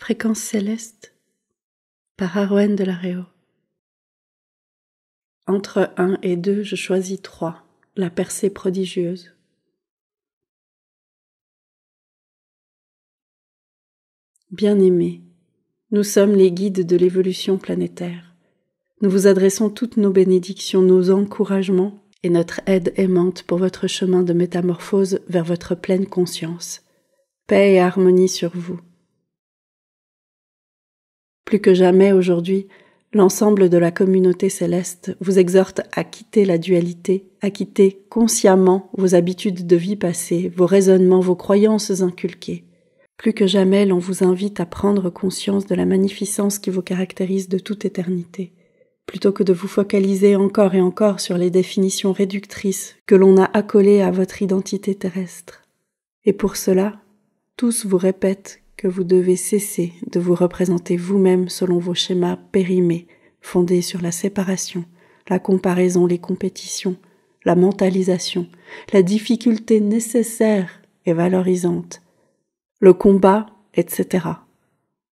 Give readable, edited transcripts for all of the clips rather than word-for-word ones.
Fréquence céleste par Arwen de la Réau. Entre 1 et 2, je choisis 3, la percée prodigieuse. Bien-aimés, nous sommes les guides de l'évolution planétaire. Nous vous adressons toutes nos bénédictions, nos encouragements et notre aide aimante pour votre chemin de métamorphose vers votre pleine conscience. Paix et harmonie sur vous. Plus que jamais aujourd'hui, l'ensemble de la communauté céleste vous exhorte à quitter la dualité, à quitter consciemment vos habitudes de vie passées, vos raisonnements, vos croyances inculquées. Plus que jamais, l'on vous invite à prendre conscience de la magnificence qui vous caractérise de toute éternité, plutôt que de vous focaliser encore et encore sur les définitions réductrices que l'on a accolées à votre identité terrestre. Et pour cela, tous vous répètent que vous devez cesser de vous représenter vous-même selon vos schémas périmés, fondés sur la séparation, la comparaison, les compétitions, la mentalisation, la difficulté nécessaire et valorisante, le combat, etc.,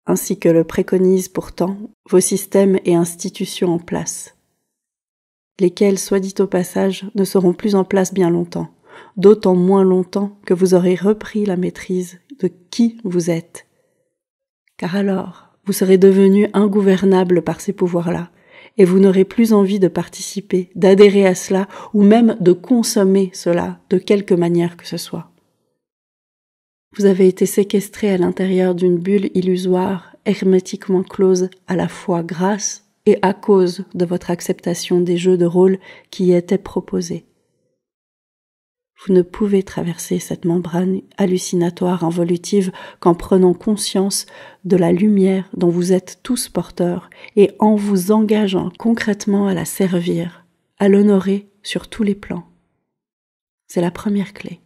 ainsi que le préconisent pourtant vos systèmes et institutions en place, lesquels, soit dit au passage, ne seront plus en place bien longtemps, d'autant moins longtemps que vous aurez repris la maîtrise de qui vous êtes. Car alors, vous serez devenu ingouvernable par ces pouvoirs-là, et vous n'aurez plus envie de participer, d'adhérer à cela, ou même de consommer cela de quelque manière que ce soit. Vous avez été séquestré à l'intérieur d'une bulle illusoire, hermétiquement close à la fois grâce et à cause de votre acceptation des jeux de rôle qui y étaient proposés. Vous ne pouvez traverser cette membrane hallucinatoire involutive qu'en prenant conscience de la lumière dont vous êtes tous porteurs et en vous engageant concrètement à la servir, à l'honorer sur tous les plans. C'est la première clé.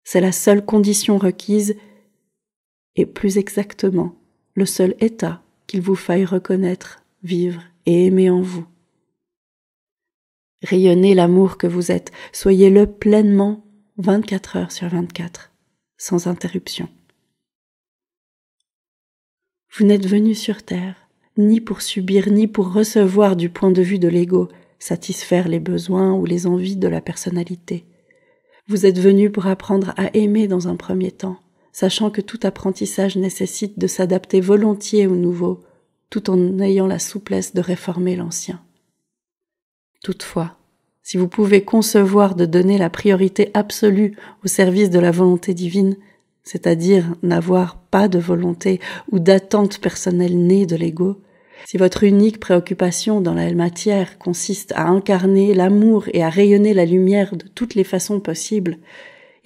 C'est la seule condition requise et plus exactement le seul état qu'il vous faille reconnaître, vivre et aimer en vous. Rayonnez l'amour que vous êtes, soyez-le pleinement 24 heures sur 24, sans interruption. Vous n'êtes venu sur Terre, ni pour subir, ni pour recevoir du point de vue de l'ego, satisfaire les besoins ou les envies de la personnalité. Vous êtes venu pour apprendre à aimer dans un premier temps, sachant que tout apprentissage nécessite de s'adapter volontiers au nouveau, tout en ayant la souplesse de réformer l'ancien. Toutefois, si vous pouvez concevoir de donner la priorité absolue au service de la volonté divine, c'est-à-dire n'avoir pas de volonté ou d'attente personnelle née de l'ego, si votre unique préoccupation dans la matière consiste à incarner l'amour et à rayonner la lumière de toutes les façons possibles,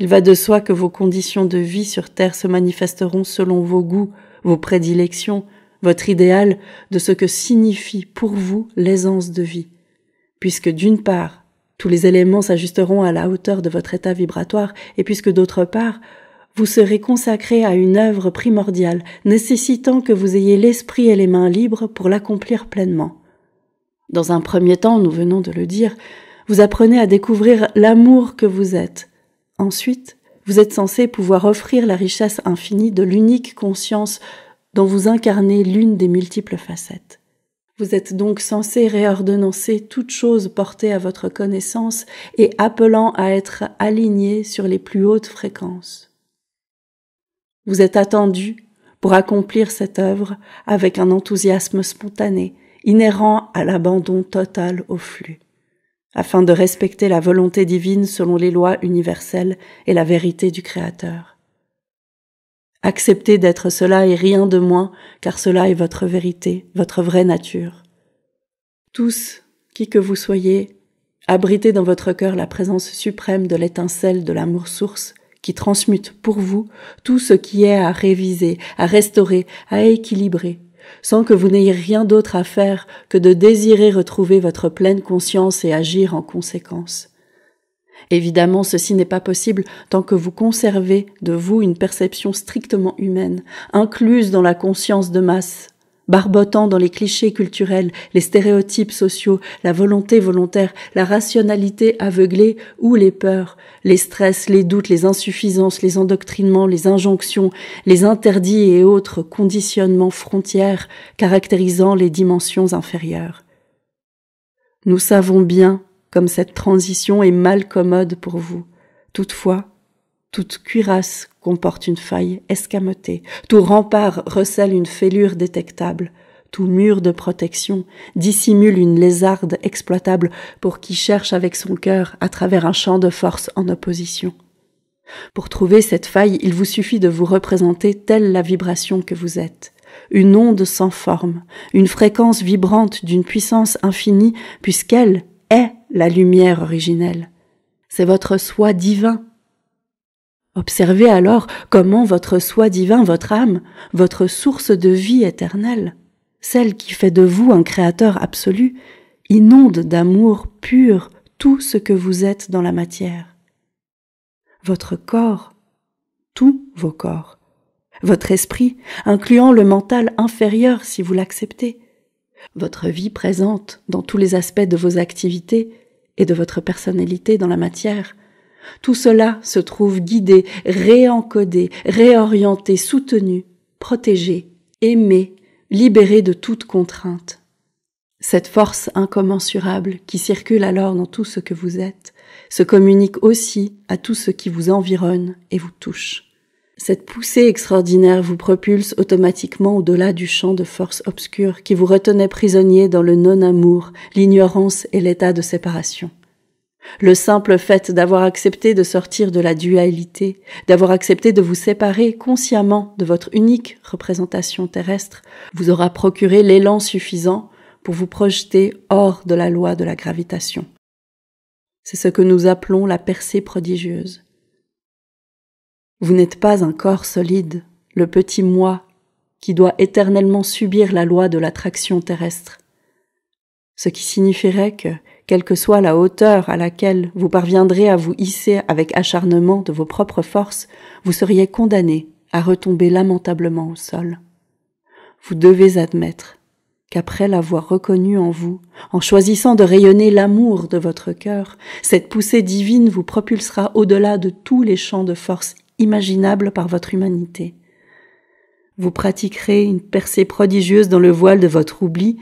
il va de soi que vos conditions de vie sur Terre se manifesteront selon vos goûts, vos prédilections, votre idéal de ce que signifie pour vous l'aisance de vie. Puisque d'une part, tous les éléments s'ajusteront à la hauteur de votre état vibratoire, et puisque d'autre part, vous serez consacré à une œuvre primordiale, nécessitant que vous ayez l'esprit et les mains libres pour l'accomplir pleinement. Dans un premier temps, nous venons de le dire, vous apprenez à découvrir l'amour que vous êtes. Ensuite, vous êtes censé pouvoir offrir la richesse infinie de l'unique conscience dont vous incarnez l'une des multiples facettes. Vous êtes donc censé réordonnancer toute chose portée à votre connaissance et appelant à être aligné sur les plus hautes fréquences. Vous êtes attendu pour accomplir cette œuvre avec un enthousiasme spontané, inhérent à l'abandon total au flux, afin de respecter la volonté divine selon les lois universelles et la vérité du Créateur. Acceptez d'être cela et rien de moins, car cela est votre vérité, votre vraie nature. Tous, qui que vous soyez, abritez dans votre cœur la présence suprême de l'étincelle de l'amour source qui transmute pour vous tout ce qui est à réviser, à restaurer, à équilibrer, sans que vous n'ayez rien d'autre à faire que de désirer retrouver votre pleine conscience et agir en conséquence. Évidemment, ceci n'est pas possible tant que vous conservez de vous une perception strictement humaine, incluse dans la conscience de masse, barbotant dans les clichés culturels, les stéréotypes sociaux, la volonté volontaire, la rationalité aveuglée ou les peurs, les stress, les doutes, les insuffisances, les endoctrinements, les injonctions, les interdits et autres conditionnements frontières caractérisant les dimensions inférieures. Nous savons bien comme cette transition est mal commode pour vous. Toutefois, toute cuirasse comporte une faille escamotée, tout rempart recèle une fêlure détectable, tout mur de protection dissimule une lézarde exploitable pour qui cherche avec son cœur à travers un champ de force en opposition. Pour trouver cette faille, il vous suffit de vous représenter telle la vibration que vous êtes, une onde sans forme, une fréquence vibrante d'une puissance infinie, puisqu'elle est la lumière originelle. C'est votre soi divin. Observez alors comment votre soi divin, votre âme, votre source de vie éternelle, celle qui fait de vous un créateur absolu, inonde d'amour pur tout ce que vous êtes dans la matière. Votre corps, tous vos corps, votre esprit, incluant le mental inférieur si vous l'acceptez, votre vie présente dans tous les aspects de vos activités et de votre personnalité dans la matière, tout cela se trouve guidé, réencodé, réorienté, soutenu, protégé, aimé, libéré de toute contrainte. Cette force incommensurable qui circule alors dans tout ce que vous êtes se communique aussi à tout ce qui vous environne et vous touche. Cette poussée extraordinaire vous propulse automatiquement au-delà du champ de force obscure qui vous retenait prisonnier dans le non-amour, l'ignorance et l'état de séparation. Le simple fait d'avoir accepté de sortir de la dualité, d'avoir accepté de vous séparer consciemment de votre unique représentation terrestre, vous aura procuré l'élan suffisant pour vous projeter hors de la loi de la gravitation. C'est ce que nous appelons la percée prodigieuse. Vous n'êtes pas un corps solide, le petit moi, qui doit éternellement subir la loi de l'attraction terrestre. Ce qui signifierait que, quelle que soit la hauteur à laquelle vous parviendrez à vous hisser avec acharnement de vos propres forces, vous seriez condamné à retomber lamentablement au sol. Vous devez admettre qu'après l'avoir reconnu en vous, en choisissant de rayonner l'amour de votre cœur, cette poussée divine vous propulsera au-delà de tous les champs de force imaginables par votre humanité. Vous pratiquerez une percée prodigieuse dans le voile de votre oubli,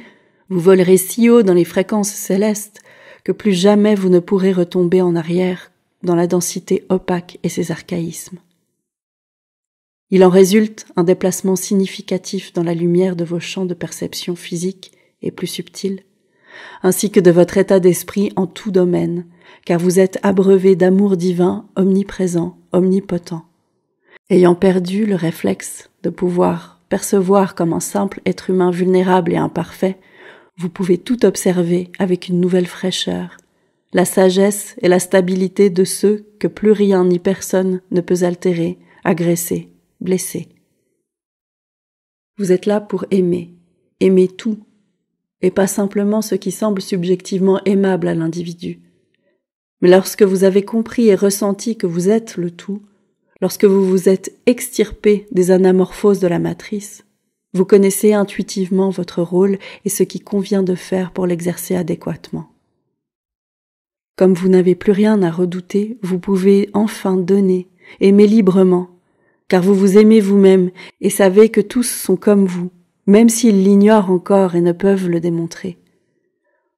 vous volerez si haut dans les fréquences célestes que plus jamais vous ne pourrez retomber en arrière dans la densité opaque et ses archaïsmes. Il en résulte un déplacement significatif dans la lumière de vos champs de perception physique et plus subtils, ainsi que de votre état d'esprit en tout domaine, car vous êtes abreuvé d'amour divin, omniprésent, omnipotent. Ayant perdu le réflexe de pouvoir percevoir comme un simple être humain vulnérable et imparfait, vous pouvez tout observer avec une nouvelle fraîcheur, la sagesse et la stabilité de ceux que plus rien ni personne ne peut altérer, agresser, blesser. Vous êtes là pour aimer tout, et pas simplement ce qui semble subjectivement aimable à l'individu. Mais lorsque vous avez compris et ressenti que vous êtes le tout, lorsque vous vous êtes extirpé des anamorphoses de la matrice, vous connaissez intuitivement votre rôle et ce qui convient de faire pour l'exercer adéquatement. Comme vous n'avez plus rien à redouter, vous pouvez enfin donner, aimer librement, car vous vous aimez vous-même et savez que tous sont comme vous, même s'ils l'ignorent encore et ne peuvent le démontrer.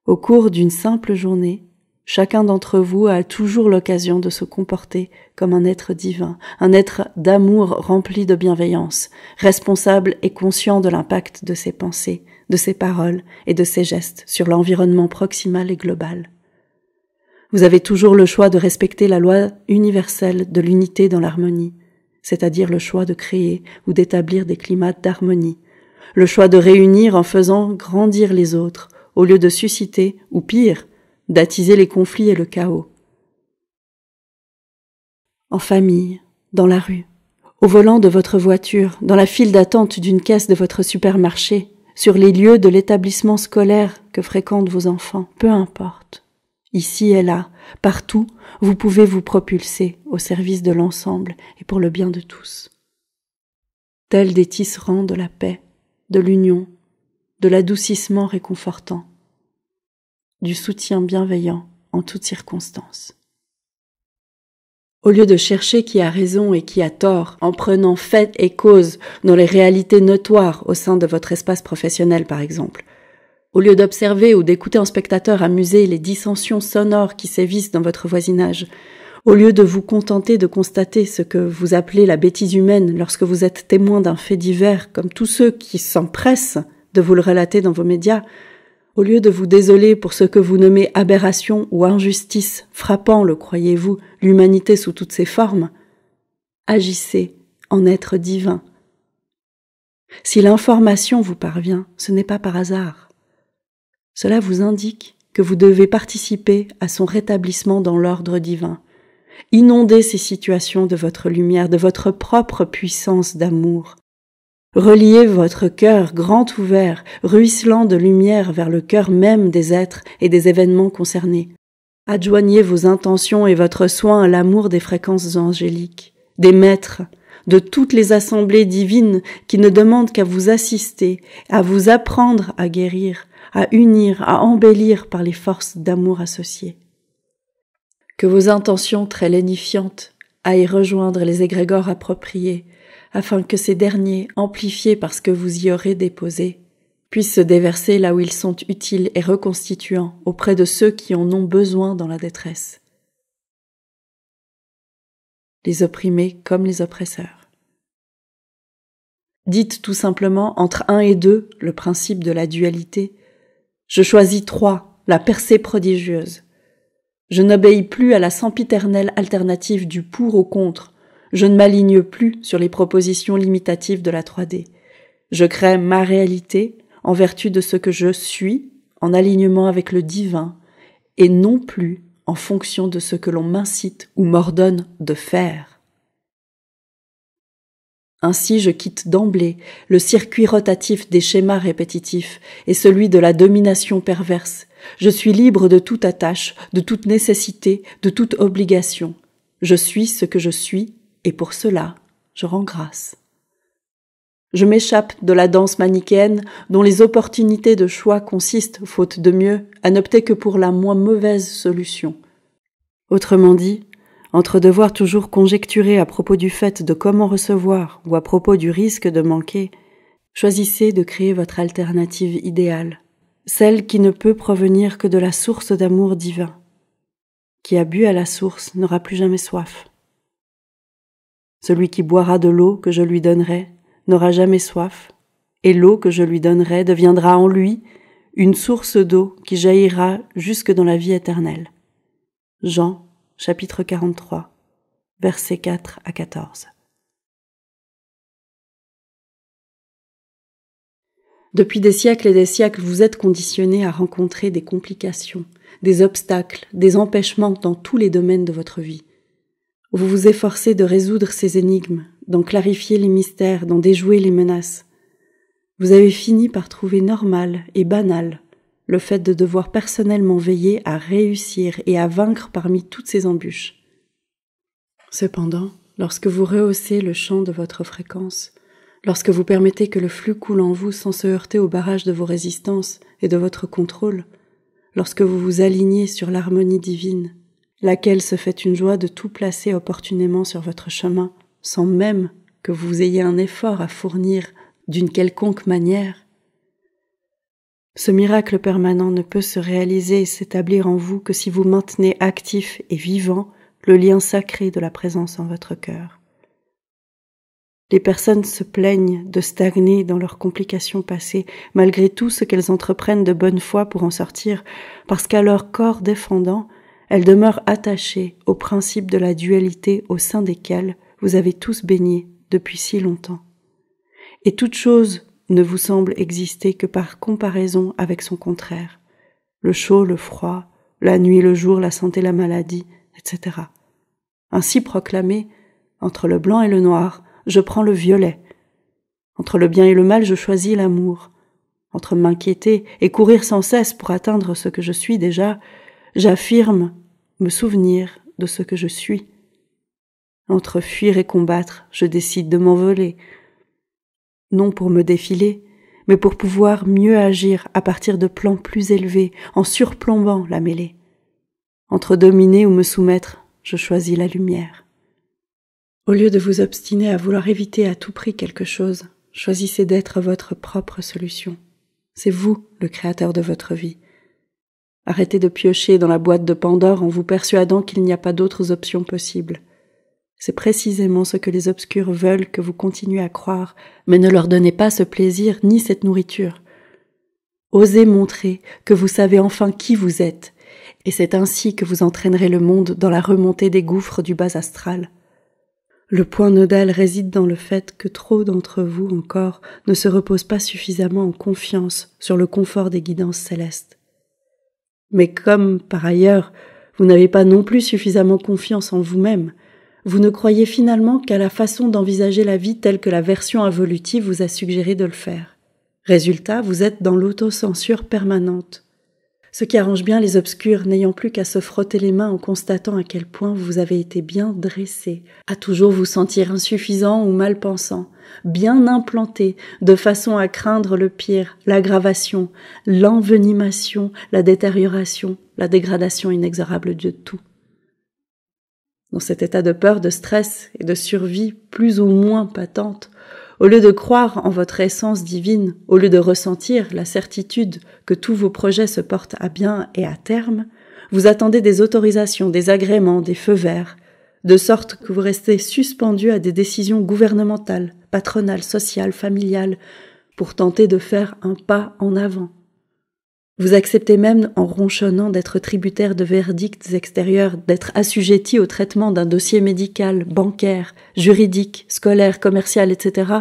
Au cours d'une simple journée, chacun d'entre vous a toujours l'occasion de se comporter comme un être divin, un être d'amour rempli de bienveillance, responsable et conscient de l'impact de ses pensées, de ses paroles et de ses gestes sur l'environnement proximal et global. Vous avez toujours le choix de respecter la loi universelle de l'unité dans l'harmonie, c'est-à-dire le choix de créer ou d'établir des climats d'harmonie, le choix de réunir en faisant grandir les autres, au lieu de susciter, ou pire, d'attiser les conflits et le chaos. En famille, dans la rue, au volant de votre voiture, dans la file d'attente d'une caisse de votre supermarché, sur les lieux de l'établissement scolaire que fréquentent vos enfants, peu importe. Ici et là, partout, vous pouvez vous propulser au service de l'ensemble et pour le bien de tous. Tels des tisserands de la paix, de l'union, de l'adoucissement réconfortant, du soutien bienveillant en toutes circonstances. Au lieu de chercher qui a raison et qui a tort, en prenant fait et cause dans les réalités notoires au sein de votre espace professionnel par exemple, au lieu d'observer ou d'écouter en spectateur amusé les dissensions sonores qui sévissent dans votre voisinage, au lieu de vous contenter de constater ce que vous appelez la bêtise humaine lorsque vous êtes témoin d'un fait divers comme tous ceux qui s'empressent de vous le relater dans vos médias, au lieu de vous désoler pour ce que vous nommez aberration ou injustice, frappant, le croyez-vous, l'humanité sous toutes ses formes, agissez en être divin. Si l'information vous parvient, ce n'est pas par hasard. Cela vous indique que vous devez participer à son rétablissement dans l'ordre divin. Inondez ces situations de votre lumière, de votre propre puissance d'amour. Reliez votre cœur grand ouvert, ruisselant de lumière vers le cœur même des êtres et des événements concernés. Adjoignez vos intentions et votre soin à l'amour des fréquences angéliques, des maîtres, de toutes les assemblées divines qui ne demandent qu'à vous assister, à vous apprendre à guérir, à unir, à embellir par les forces d'amour associées. Que vos intentions très lénifiantes aillent rejoindre les égrégores appropriés, afin que ces derniers, amplifiés par ce que vous y aurez déposé, puissent se déverser là où ils sont utiles et reconstituants auprès de ceux qui en ont besoin dans la détresse. Les opprimés comme les oppresseurs. Dites tout simplement entre 1 et 2 le principe de la dualité. Je choisis 3, la percée prodigieuse. Je n'obéis plus à la sempiternelle alternative du pour ou contre. Je ne m'aligne plus sur les propositions limitatives de la 3D. Je crée ma réalité en vertu de ce que je suis, en alignement avec le divin, et non plus en fonction de ce que l'on m'incite ou m'ordonne de faire. Ainsi, je quitte d'emblée le circuit rotatif des schémas répétitifs et celui de la domination perverse. Je suis libre de toute attache, de toute nécessité, de toute obligation. Je suis ce que je suis et pour cela, je rends grâce. Je m'échappe de la danse manichéenne dont les opportunités de choix consistent, faute de mieux, à n'opter que pour la moins mauvaise solution. Autrement dit, entre devoir toujours conjecturer à propos du fait de comment recevoir ou à propos du risque de manquer, choisissez de créer votre alternative idéale, celle qui ne peut provenir que de la source d'amour divin. Qui a bu à la source n'aura plus jamais soif. Celui qui boira de l'eau que je lui donnerai n'aura jamais soif, et l'eau que je lui donnerai deviendra en lui une source d'eau qui jaillira jusque dans la vie éternelle. Jean, chapitre 43, versets 4 à 14. Depuis des siècles et des siècles, vous êtes conditionnés à rencontrer des complications, des obstacles, des empêchements dans tous les domaines de votre vie. Vous vous efforcez de résoudre ces énigmes, d'en clarifier les mystères, d'en déjouer les menaces. Vous avez fini par trouver normal et banal le fait de devoir personnellement veiller à réussir et à vaincre parmi toutes ces embûches. Cependant, lorsque vous rehaussez le champ de votre fréquence, lorsque vous permettez que le flux coule en vous sans se heurter au barrage de vos résistances et de votre contrôle, lorsque vous vous alignez sur l'harmonie divine, laquelle se fait une joie de tout placer opportunément sur votre chemin, sans même que vous ayez un effort à fournir d'une quelconque manière, ce miracle permanent ne peut se réaliser et s'établir en vous que si vous maintenez actif et vivant le lien sacré de la présence en votre cœur. Les personnes se plaignent de stagner dans leurs complications passées, malgré tout ce qu'elles entreprennent de bonne foi pour en sortir, parce qu'à leur corps défendant, elles demeurent attachées au principe de la dualité au sein desquels vous avez tous baigné depuis si longtemps. Et toute chose ne vous semble exister que par comparaison avec son contraire, le chaud, le froid, la nuit, le jour, la santé, la maladie, etc. Ainsi proclamé, entre le blanc et le noir, je prends le violet. Entre le bien et le mal, je choisis l'amour. Entre m'inquiéter et courir sans cesse pour atteindre ce que je suis déjà, j'affirme me souvenir de ce que je suis. Entre fuir et combattre, je décide de m'envoler. Non pour me défiler, mais pour pouvoir mieux agir à partir de plans plus élevés, en surplombant la mêlée. Entre dominer ou me soumettre, je choisis la lumière. Au lieu de vous obstiner à vouloir éviter à tout prix quelque chose, choisissez d'être votre propre solution. C'est vous le créateur de votre vie. Arrêtez de piocher dans la boîte de Pandore en vous persuadant qu'il n'y a pas d'autres options possibles. C'est précisément ce que les obscurs veulent que vous continuez à croire, mais ne leur donnez pas ce plaisir ni cette nourriture. Osez montrer que vous savez enfin qui vous êtes, et c'est ainsi que vous entraînerez le monde dans la remontée des gouffres du bas astral. Le point nodal réside dans le fait que trop d'entre vous encore ne se reposent pas suffisamment en confiance sur le confort des guidances célestes. Mais comme, par ailleurs, vous n'avez pas non plus suffisamment confiance en vous-même, vous ne croyez finalement qu'à la façon d'envisager la vie telle que la version involutive vous a suggéré de le faire. Résultat, vous êtes dans l'autocensure permanente. Ce qui arrange bien les obscurs, n'ayant plus qu'à se frotter les mains en constatant à quel point vous avez été bien dressé, à toujours vous sentir insuffisant ou mal pensant, bien implanté, de façon à craindre le pire, l'aggravation, l'envenimation, la détérioration, la dégradation inexorable de tout. Dans cet état de peur, de stress et de survie plus ou moins patente, au lieu de croire en votre essence divine, au lieu de ressentir la certitude que tous vos projets se portent à bien et à terme, vous attendez des autorisations, des agréments, des feux verts, de sorte que vous restez suspendu à des décisions gouvernementales, patronales, sociales, familiales, pour tenter de faire un pas en avant. Vous acceptez même, en ronchonnant, d'être tributaire de verdicts extérieurs, d'être assujetti au traitement d'un dossier médical, bancaire, juridique, scolaire, commercial, etc.,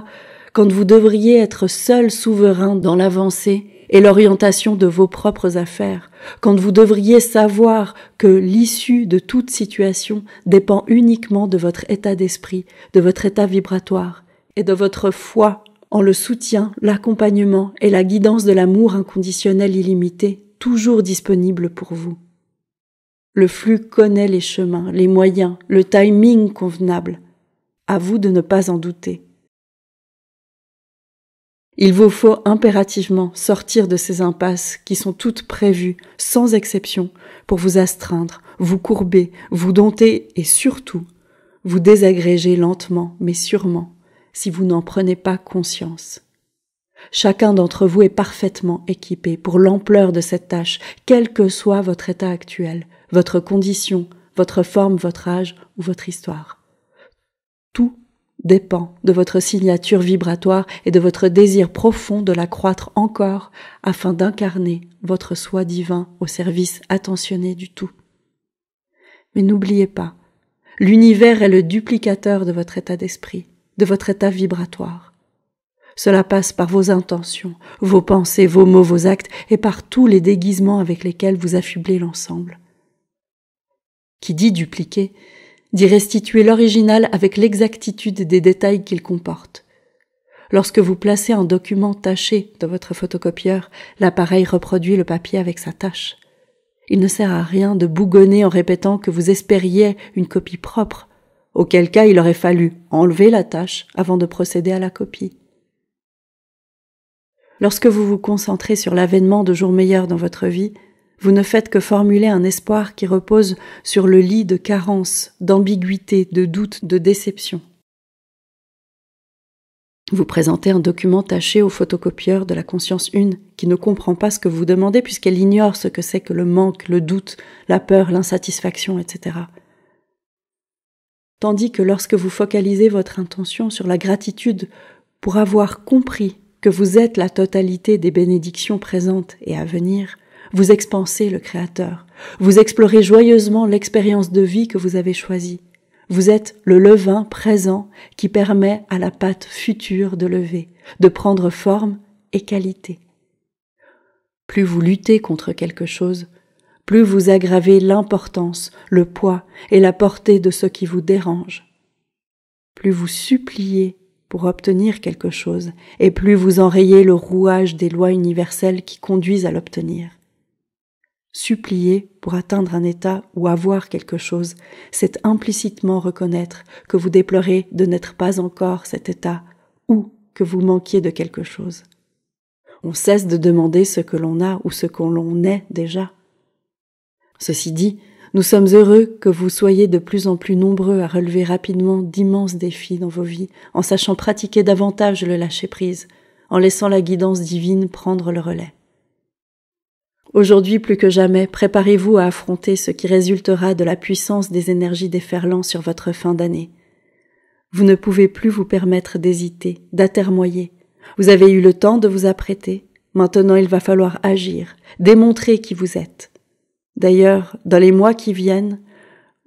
quand vous devriez être seul souverain dans l'avancée et l'orientation de vos propres affaires, quand vous devriez savoir que l'issue de toute situation dépend uniquement de votre état d'esprit, de votre état vibratoire et de votre foi en le soutien, l'accompagnement et la guidance de l'amour inconditionnel illimité, toujours disponible pour vous. Le flux connaît les chemins, les moyens, le timing convenable. À vous de ne pas en douter. Il vous faut impérativement sortir de ces impasses qui sont toutes prévues, sans exception, pour vous astreindre, vous courber, vous dompter et surtout, vous désagréger lentement mais sûrement, si vous n'en prenez pas conscience. Chacun d'entre vous est parfaitement équipé pour l'ampleur de cette tâche, quel que soit votre état actuel, votre condition, votre forme, votre âge ou votre histoire. Tout dépend de votre signature vibratoire et de votre désir profond de la croître encore afin d'incarner votre soi divin au service attentionné du tout. Mais n'oubliez pas, l'univers est le duplicateur de votre état d'esprit, de votre état vibratoire. Cela passe par vos intentions, vos pensées, vos mots, vos actes et par tous les déguisements avec lesquels vous affublez l'ensemble. Qui dit dupliquer, dit restituer l'original avec l'exactitude des détails qu'il comporte. Lorsque vous placez un document taché dans votre photocopieur, l'appareil reproduit le papier avec sa tache. Il ne sert à rien de bougonner en répétant que vous espériez une copie propre, auquel cas il aurait fallu enlever la tache avant de procéder à la copie. Lorsque vous vous concentrez sur l'avènement de jours meilleurs dans votre vie, vous ne faites que formuler un espoir qui repose sur le lit de carence, d'ambiguïté, de doute, de déception. Vous présentez un document taché au photocopieur de la conscience une qui ne comprend pas ce que vous demandez puisqu'elle ignore ce que c'est que le manque, le doute, la peur, l'insatisfaction, etc. Tandis que lorsque vous focalisez votre intention sur la gratitude pour avoir compris que vous êtes la totalité des bénédictions présentes et à venir, vous expansez le Créateur, vous explorez joyeusement l'expérience de vie que vous avez choisie. Vous êtes le levain présent qui permet à la pâte future de lever, de prendre forme et qualité. Plus vous luttez contre quelque chose, plus vous aggravez l'importance, le poids et la portée de ce qui vous dérange. Plus vous suppliez pour obtenir quelque chose, et plus vous enrayez le rouage des lois universelles qui conduisent à l'obtenir. Supplier pour atteindre un état ou avoir quelque chose, c'est implicitement reconnaître que vous déplorez de n'être pas encore cet état ou que vous manquiez de quelque chose. On cesse de demander ce que l'on a ou ce que l'on est déjà. Ceci dit, nous sommes heureux que vous soyez de plus en plus nombreux à relever rapidement d'immenses défis dans vos vies, en sachant pratiquer davantage le lâcher-prise, en laissant la guidance divine prendre le relais. Aujourd'hui plus que jamais, préparez-vous à affronter ce qui résultera de la puissance des énergies déferlant sur votre fin d'année. Vous ne pouvez plus vous permettre d'hésiter, d'atermoyer. Vous avez eu le temps de vous apprêter. Maintenant, il va falloir agir, démontrer qui vous êtes. D'ailleurs, dans les mois qui viennent,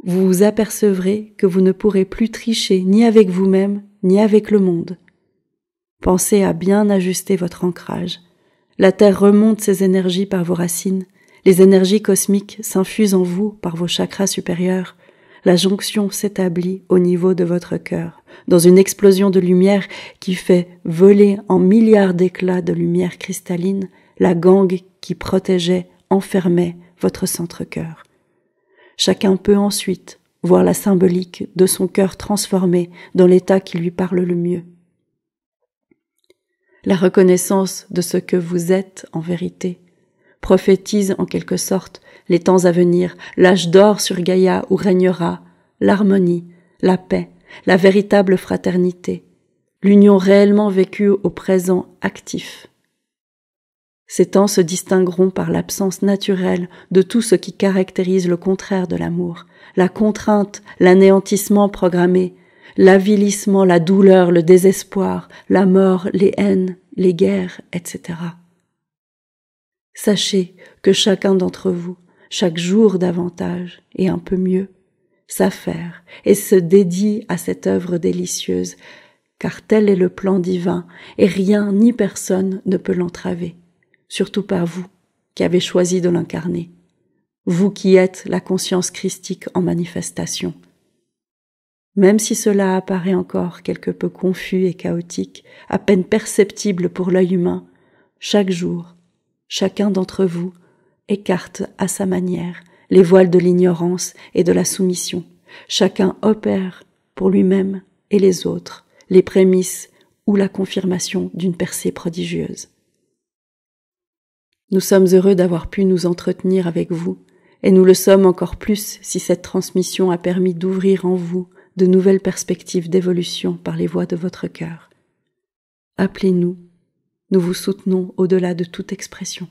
vous vous apercevrez que vous ne pourrez plus tricher ni avec vous-même, ni avec le monde. Pensez à bien ajuster votre ancrage. La Terre remonte ses énergies par vos racines. Les énergies cosmiques s'infusent en vous par vos chakras supérieurs. La jonction s'établit au niveau de votre cœur, dans une explosion de lumière qui fait voler en milliards d'éclats de lumière cristalline la gangue qui protégeait, enfermait votre centre-cœur. Chacun peut ensuite voir la symbolique de son cœur transformé dans l'état qui lui parle le mieux. La reconnaissance de ce que vous êtes en vérité prophétise en quelque sorte les temps à venir, l'âge d'or sur Gaïa où régnera l'harmonie, la paix, la véritable fraternité, l'union réellement vécue au présent actif. Ces temps se distingueront par l'absence naturelle de tout ce qui caractérise le contraire de l'amour, la contrainte, l'anéantissement programmé, l'avilissement, la douleur, le désespoir, la mort, les haines, les guerres, etc. Sachez que chacun d'entre vous, chaque jour davantage et un peu mieux, s'affaire et se dédie à cette œuvre délicieuse, car tel est le plan divin et rien ni personne ne peut l'entraver, surtout pas vous qui avez choisi de l'incarner, vous qui êtes la conscience christique en manifestation. Même si cela apparaît encore quelque peu confus et chaotique, à peine perceptible pour l'œil humain, chaque jour, chacun d'entre vous écarte à sa manière les voiles de l'ignorance et de la soumission. Chacun opère pour lui-même et les autres les prémices ou la confirmation d'une percée prodigieuse. Nous sommes heureux d'avoir pu nous entretenir avec vous, et nous le sommes encore plus si cette transmission a permis d'ouvrir en vous de nouvelles perspectives d'évolution par les voies de votre cœur. Appelez-nous, nous vous soutenons au-delà de toute expression.